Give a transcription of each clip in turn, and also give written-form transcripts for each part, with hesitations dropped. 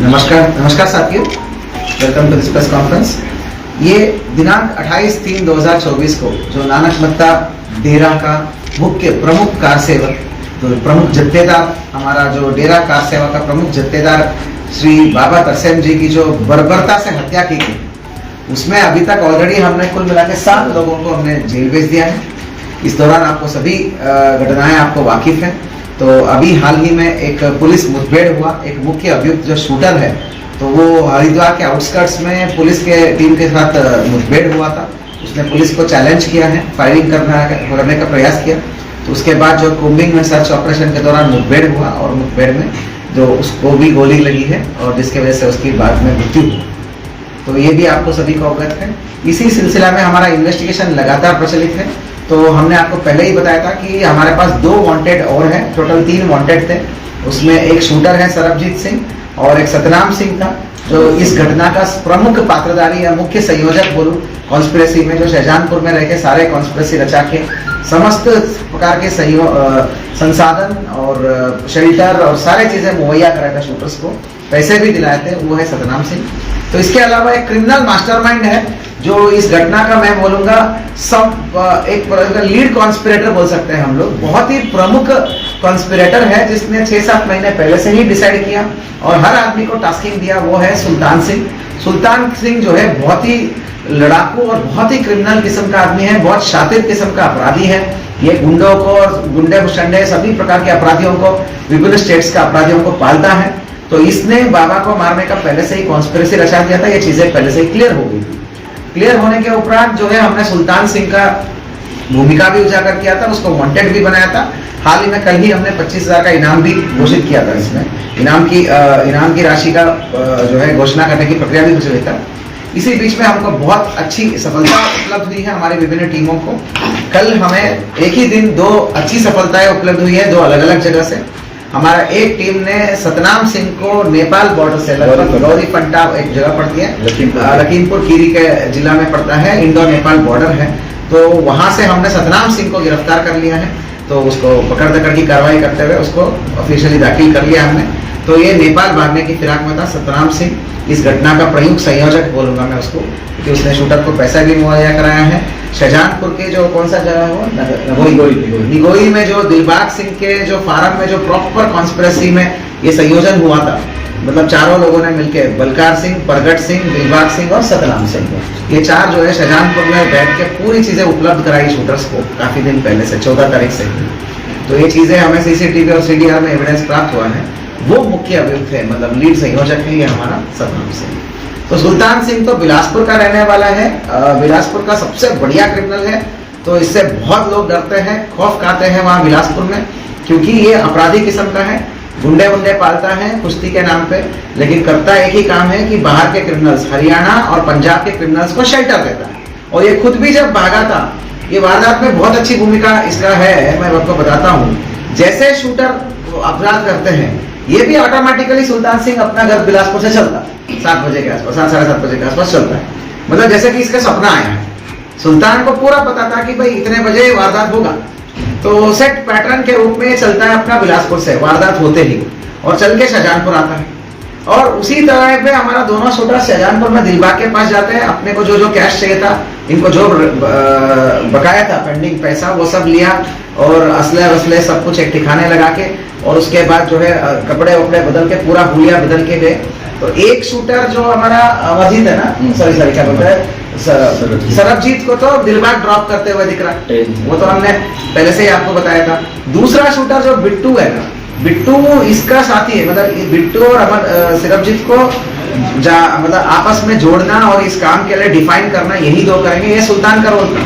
नमस्कार साथियों, welcome to this press conference. ये दिनांक 28/3/2024 को जो नानक मत्ता डेरा का मुख्य प्रमुख कार सेवक, तो प्रमुख जत्थेदार, हमारा जो डेरा कार सेवा का प्रमुख जत्थेदार श्री बाबा तरसेम जी की जो बर्बरता से हत्या की गई, उसमें अभी तक ऑलरेडी हमने कुल मिला के 7 लोगों को हमने जेल भेज दिया है। इस दौरान आपको सभी घटनाएं आपको वाकिफ हैं। तो अभी हाल ही में एक पुलिस मुठभेड़ हुआ, एक मुख्य अभियुक्त जो शूटर है, तो वो हरिद्वार के आउटस्कर्ट्स में पुलिस के टीम के साथ मुठभेड़ हुआ था। उसने पुलिस को चैलेंज किया है, फायरिंग करने का प्रयास किया। तो उसके बाद जो कोम्बिंग में सर्च ऑपरेशन के दौरान मुठभेड़ हुआ और मुठभेड़ में जो उसको भी गोली लगी है और जिसके वजह से उसकी बाद में मृत्यु हुई। तो ये भी आपको सभी को अवगत है। इसी सिलसिला में हमारा इन्वेस्टिगेशन लगातार प्रचलित है। तो हमने आपको पहले ही बताया था कि हमारे पास 2 वांटेड और हैं, टोटल 3 वांटेड थे। उसमें एक शूटर है सरबजीत सिंह और एक सतनाम सिंह था, जो इस घटना का प्रमुख पात्रधारी या मुख्य संयोजक बोलूं कॉन्स्पिरेसी में, जो शाहजहानपुर में रह के सारे कॉन्स्पिरेसी रचा के समस्त प्रकार के संसाधन और शेल्टर और सारे चीजें मुहैया कराए थे, शूटर्स को पैसे भी दिलाए थे, वो है सतनाम सिंह। तो इसके अलावा एक क्रिमिनल मास्टरमाइंड है जो इस घटना का, मैं बोलूंगा सब एक लीड कॉन्स्पिरेटर बोल सकते हैं हम लोग। बहुत ही प्रमुख कॉन्स्पिरेटर है जिसने 6-7 महीने पहले से ही डिसाइड किया और हर आदमी को टास्किंग दिया, वो है सुल्तान सिंह। सुल्तान सिंह जो है बहुत ही लड़ाकू और बहुत ही क्रिमिनल किस्म का आदमी है, बहुत शातिर किस्म का अपराधी है। ये गुंडों को, गुंडे शंडे सभी प्रकार के अपराधियों को, विभिन्न स्टेट्स के अपराधियों को पालता है। तो इसने बाबा को मारने का पहले से ही कॉन्स्पिरेसी रचा दिया था। ये चीजें पहले से ही क्लियर हो गई थी। क्लियर होने के उपरांत जो है हमने सुल्तान सिंह का भूमिका भी उजागर किया था, उसको वांटेड भी बनाया था। हाल ही में कल ही हमने 25,000 का इनाम भी घोषित किया था। इसमें इनाम की राशि का जो है घोषणा करने की प्रक्रिया भी चली था। इसी बीच में हमको बहुत अच्छी सफलता उपलब्ध हुई है हमारी विभिन्न टीमों को। कल हमें एक ही दिन 2 अच्छी सफलताएं उपलब्ध हुई है, 2 अलग अलग जगह से। हमारा एक टीम ने सतनाम सिंह को नेपाल बॉर्डर से, लगभग गौरी फंटा एक जगह पड़ती है, लखीमपुर खीरी के जिला में पड़ता है, इंडो नेपाल बॉर्डर है। तो वहां से हमने सतनाम सिंह को गिरफ्तार कर लिया है। तो उसको पकड़ दकड़ की कार्रवाई करते हुए उसको ऑफिशियली दाखिल कर लिया हमने। तो ये नेपाल भागने की फिराक में था सतनाम सिंह। इस घटना का प्रमुख संयोजक बोलूंगा मैं उसको, क्योंकि उसने शूटर को पैसा भी मुहैया कराया है। शाहजहानपुर के जो कौन सा जगह है वो निगोई में जो दिलबाग सिंह के जो फार्म में जो प्रॉपर कॉन्स्पिरेसी में ये संयोजन हुआ था, मतलब चारों लोगों ने मिलकर, बलकार सिंह, प्रगट सिंह, दिलबाग सिंह और सतनाम सिंह, ये 4 जो है शाहजहानपुर में बैठ के पूरी चीजें उपलब्ध कराई शूटर्स को काफी दिन पहले से, 14 तारीख से। तो ये चीजें हमें सीसीटीवी और सीडीआर में एविडेंस प्राप्त हुआ है। वो मुख्य अभियुक्त है, मतलब लीड संयोजक है ये हमारा सतनाम सिंह। तो सुल्तान सिंह तो बिलासपुर का रहने वाला है, बिलासपुर का सबसे बढ़िया क्रिमिनल है। तो इससे बहुत लोग डरते हैं, खौफ खाते हैं वहां बिलासपुर में, क्योंकि ये अपराधी किस्म का है, गुंडे वुंडे पालता है कुश्ती के नाम पे, लेकिन करता एक ही काम है कि बाहर के क्रिमिनल्स, हरियाणा और पंजाब के क्रिमिनल्स को शेल्टर देता है। और ये खुद भी जब भागा था, ये वारदात में बहुत अच्छी भूमिका इसका है, मैं आपको बताता हूँ। जैसे शूटर अपराध करते हैं, ये भी ऑटोमेटिकली सुल्तान सिंह अपना घर बिलासपुर से चलता 7 बजे के आसपास, 7-7:30 बजे के आसपास चलता है। मतलब जैसे कि इसका सपना आया है। सुल्तान को पूरा पता था कि भाई इतने बजे वारदात होगा, तो सेट पैटर्न के रूप में चलता है अपना बिलासपुर से वारदात होते ही, और चल के शाहजहानपुर आता है। और उसी तरह पे हमारा दोनों शूटर शाहजहानपुर में दिलबाग के पास जाते हैं। अपने को जो कैश चाहिए था, इनको जो बकाया था पेंडिंग पैसा, वो सब लिया और असले वसले सब कुछ एक ठिकाने लगा के, और उसके बाद जो है कपड़े वपड़े बदल के, पूरा हुलिया बदल के गए। तो एक शूटर जो हमारा अजीत है ना, सॉरी क्या बोलते हैं, सरबजीत को तो दिलबाग ड्रॉप करते हुए दिख रहा है, वो तो हमने पहले से ही आपको बताया था। दूसरा शूटर जो बिट्टू है ना, बिट्टू इसका साथी है, मतलब बिट्टू और सरबजीत को मतलब आपस में जोड़ना और इस काम के लिए डिफाइन करना, यही 2 करेंगे। ये सुल्तान का रोल था।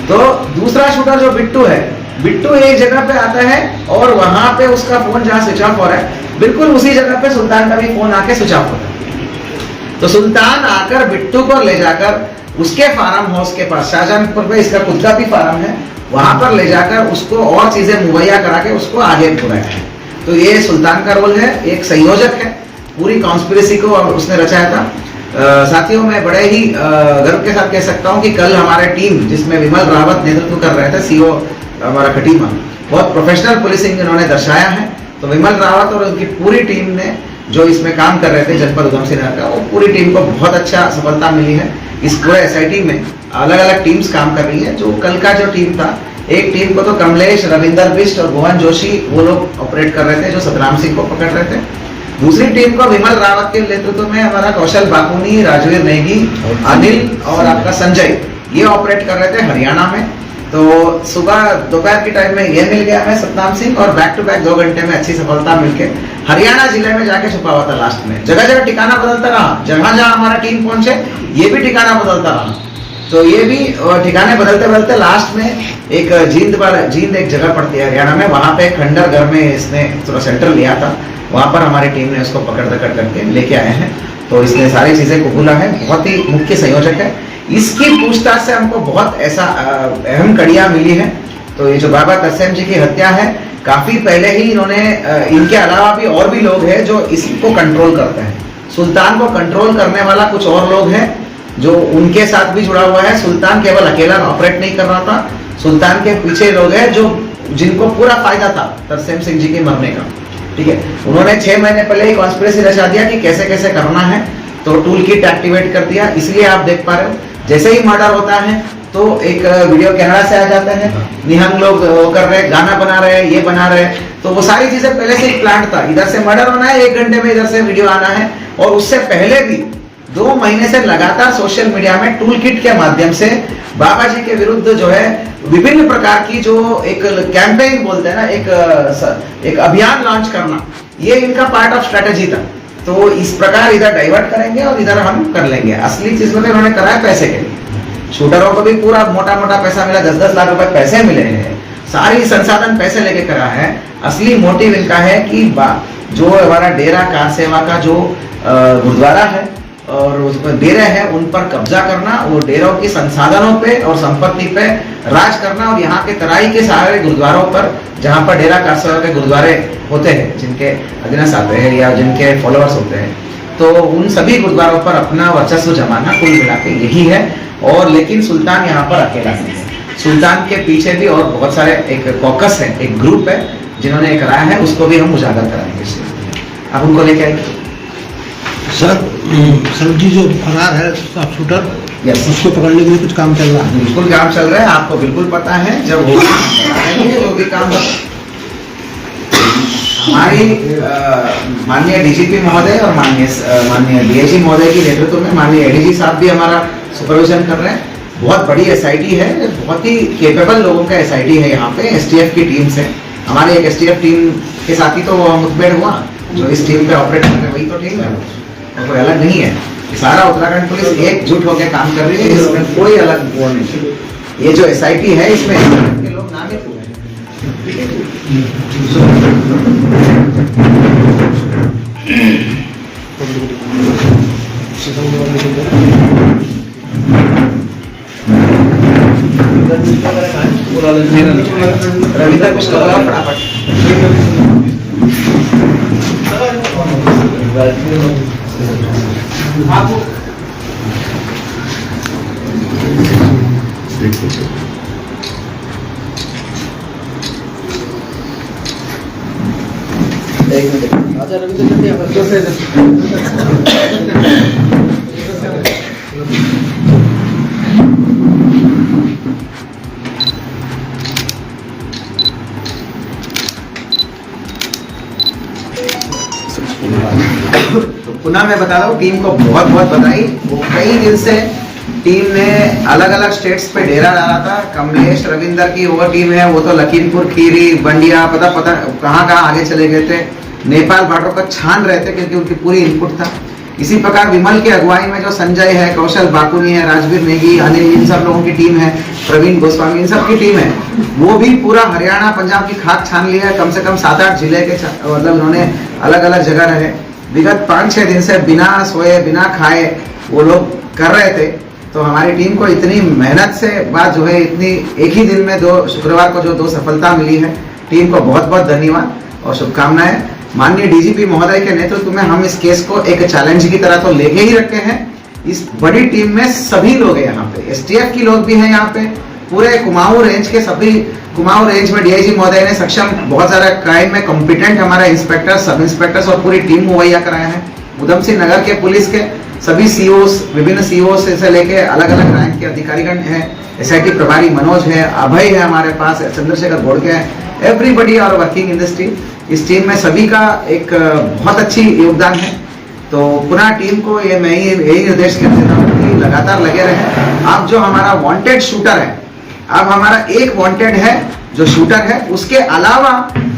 तो दूसरा शूटर जो बिट्टू है, बिट्टू एक जगह पे आता है और वहां पे उसका फोन जहां स्विच ऑफ हो रहा है, बिल्कुल उसी जगह पे सुल्तान का भी फोन आके स्विच ऑफ होता है। तो सुल्तान आकर बिट्टू को ले जाकर उसके फार्म हाउस के पास, शाहजहानपुर में इसका खुद का भी फार्म है, वहां पर ले जाकर उसको और चीजें मुहैया करा के उसको आगे बढ़ाया है। तो ये सुल्तान का रोल है, एक संयोजक है, पूरी कॉन्स्पिरेसी को उसने रचाया था। साथियों, मैं बड़े ही गर्व के साथ कह सकता हूँ कि कल हमारे टीम, जिसमें विमल रावत नेतृत्व कर रहे थे, सीओ हमारा खटीमा, बहुत प्रोफेशनल पुलिसिंग इन्होंने दर्शाया है। तो विमल रावत और उनकी पूरी टीम ने जो इसमें काम कर रहे थे जनपद उधम सिंह नगर का, वो पूरी टीम को बहुत अच्छा सफलता मिली है। इस पूरे एसआईटी में अलग अलग टीम्स काम कर रही है। जो कल का जो टीम था, एक टीम को तो कमलेश, रविंदर बिष्ट और भुवन जोशी वो लोग ऑपरेट कर रहे थे, जो सतराम सिंह को पकड़ रहे थे। दूसरी टीम को विमल रावत के नेतृत्व में हमारा कौशल बाकुनी, राजवीर नेगी, अनिल और आपका संजय ये ऑपरेट कर रहे थे हरियाणा में। तो सुबह दोपहर के टाइम में ये मिल गया हमें सतनाम सिंह, और बैक टू बैक 2 घंटे में अच्छी सफलता मिलके हरियाणा जिले में जाके छुपा हुआ था लास्ट में। जगह जगह ठिकाना बदलता रहा, जहां जहां हमारा टीम पहुंचे ये भी ठिकाना बदलता रहा। तो ये भी ठिकाने बदलते बदलते लास्ट में एक जींद एक जगह पड़ती है हरियाणा में, वहां पे खंडर घर में इसने थोड़ा सेंटर लिया था, वहां पर हमारी टीम ने उसको पकड़ करके लेके आए हैं। तो इसने सारी चीजें कबूला है, बहुत ही मुख्य संयोजक है। इसकी पूछताछ से हमको बहुत ऐसा अहम कड़ियां मिली है। तो ये जो बाबा तरसेम जी की हत्या है, काफी पहले ही इन्होंने, इनके अलावा भी और भी लोग हैं जो इसको कंट्रोल करते हैं। सुल्तान को कंट्रोल करने वाला कुछ और लोग हैं जो उनके साथ भी जुड़ा हुआ है। सुल्तान केवल अकेला ऑपरेट नहीं कर रहा था, सुल्तान के पीछे लोग हैं जो जिनको पूरा फायदा था तरसेम सिंह जी के मरने का। ठीक है, उन्होंने 6 महीने पहले ही कॉन्स्पिरेसी रचा दिया कि कैसे कैसे करना है, तो टूल किट एक्टिवेट कर दिया। इसलिए आप देख पा रहे हो जैसे ही मर्डर होता है तो एक वीडियो कनाडा से आ जाता है, निहंग लोग वो कर रहे हैं, गाना बना रहे हैं, ये बना रहे हैं। तो वो सारी चीजें पहले से ही प्लान था, इधर से मर्डर होना है, 1 घंटे में इधर से वीडियो आना है। और उससे पहले भी 2 महीने से लगातार सोशल मीडिया में टूल किट के माध्यम से बाबा जी के विरुद्ध जो है विभिन्न प्रकार की जो एक कैंपेन बोलते हैं ना, एक अभियान लॉन्च करना, ये इनका पार्ट ऑफ स्ट्रेटेजी था। तो इस प्रकार इधर डाइवर्ट करेंगे और इधर हम कर लेंगे। असली चीज में इन्होंने कराया पैसे के लिए। शूटरों को भी पूरा मोटा मोटा पैसा मिला, 10-10 लाख रुपए पैसे मिले हैं, सारी संसाधन पैसे लेके करा है। असली मोटिव इनका है कि जो हमारा डेरा कार सेवा का जो गुरुद्वारा है और उसमें डेरे हैं उन पर कब्जा करना, वो डेरों की संसाधनों पे और संपत्ति पे राज करना, और यहाँ के तराई के सारे गुरुद्वारों पर जहाँ पर डेरा कार सेवा के गुरुद्वारे होते हैं, जिनके अधीनस्थ आते हैं या जिनके फॉलोअर्स होते हैं, तो उन सभी गुरुद्वारों पर अपना वर्चस्व जमाना कुल मिला के यही है। और लेकिन सुल्तान यहाँ पर अकेला नहीं है, सुल्तान के पीछे भी और बहुत सारे एक कॉकस है, एक ग्रुप है जिन्होंने कराया है, उसको भी हम उजागर कराएंगे। आप उनको लेके आएंगे सर जी जो फरार है शूटर, उसको पकड़ने के लिए कुछ काम चल रहा है? बिल्कुल काम चल रहा है, आपको बिल्कुल पता है। जब वो भी काम हमारी माननीय डीजीपी महोदय और माननीय डीआईजी महोदय के नेतृत्व में माननीय एडीजी साहब भी हमारा सुपरविजन कर रहे हैं। बहुत बड़ी एसआईटी है, बहुत ही केपेबल लोगों का एसआईटी है यहाँ पे, एसटीएफ की टीम से। हमारे एक एसटीएफ टीम के साथ ही तो मुठभेड़ हुआ, जो इस टीम पे ऑपरेट कर रहे हैं वही तो टीम है, और कोई अलग नहीं है। सारा उत्तराखंड पुलिस एकजुट होकर काम कर रही है, इसमें कोई अलग वो नहीं। ये जो एसआईटी है इसमें के लोग नामित हुए हैं। रविंदर बिष्ट फटाफट तो पुनः मैं बता रहा हूँ, टीम को बहुत बहुत बधाई। वो कई दिन से टीम ने अलग अलग स्टेट्स पे डेरा डाला था। कमलेश रविंदर की वो टीम है, वो तो लखीमपुर खीरी, बंडिया, पता कहाँ कहाँ आगे चले गए थे, नेपाल बॉर्डर को छान रहे थे क्योंकि उनकी पूरी इनपुट था। इसी प्रकार विमल की अगुवाई में जो संजय है, कौशल बाकुनी है, राजवीर नेगी, अनिल, इन सब लोगों की टीम है, प्रवीण गोस्वामी, इन सब की टीम है, वो भी पूरा हरियाणा पंजाब की खाक छान ली है। कम से कम 7-8 जिले के मतलब उन्होंने अलग अलग जगह रहे। विगत 5-6 दिन से बिना सोए बिना खाए वो लोग कर रहे थे। तो हमारी टीम को इतनी मेहनत से बाद जो है इतनी एक ही दिन में शुक्रवार को जो 2 सफलता मिली है, टीम को बहुत बहुत धन्यवाद और शुभकामनाएं। माननीय डीजीपी महोदय के नेतृत्व में हम इस केस को एक चैलेंज की तरह तो लेके ही रखे हैं। इस बड़ी टीम में सभी लोग हैं, यहाँ पे एसटीएफ की लोग भी हैं, यहाँ पे पूरे कुमाऊं रेंज के सभी, कुमाऊं रेंज में डीआईजी महोदय ने सक्षम बहुत सारा क्राइम में कॉम्पिटेंट हमारा इंस्पेक्टर, सब इंस्पेक्टर्स और पूरी टीम मुहैया कराया है। उधम सिंह नगर के पुलिस के सभी सीओस, विभिन्न सीओस से लेके अलग अलग रैंक के अधिकारीगण हैं। एसआईटी प्रभारी मनोज है, अभय है हमारे पास, चंद्रशेखर घोड़के है, everybody are working in this team. इस टीम में सभी का एक बहुत अच्छी योगदान है। तो पुनः टीम को ये मैं यही निर्देश कर देता हूँ कि लगातार लगे रहें। अब जो हमारा वांटेड शूटर है, अब हमारा एक वांटेड है जो शूटर है, उसके अलावा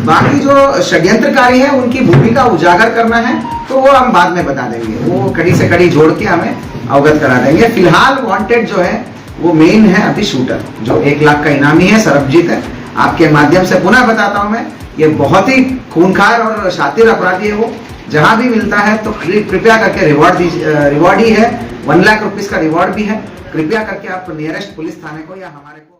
बाकी जो षड्यंत्रकारी है उनकी भूमिका उजागर करना है तो वो हम बाद में बता देंगे, वो कड़ी से कड़ी जोड़ के हमें अवगत करा देंगे। फिलहाल वांटेड जो है वो मेन है अभी शूटर, जो 1 लाख का इनामी है, सरबजीत है। आपके माध्यम से पुनः बताता हूं मैं, ये बहुत ही खूंखार और शातिर अपराधी है। वो जहां भी मिलता है तो कृपया करके रिवॉर्ड ही है, 1 लाख रुपीस का रिवॉर्ड भी है। कृपया करके आप नियरेस्ट पुलिस थाने को या हमारे को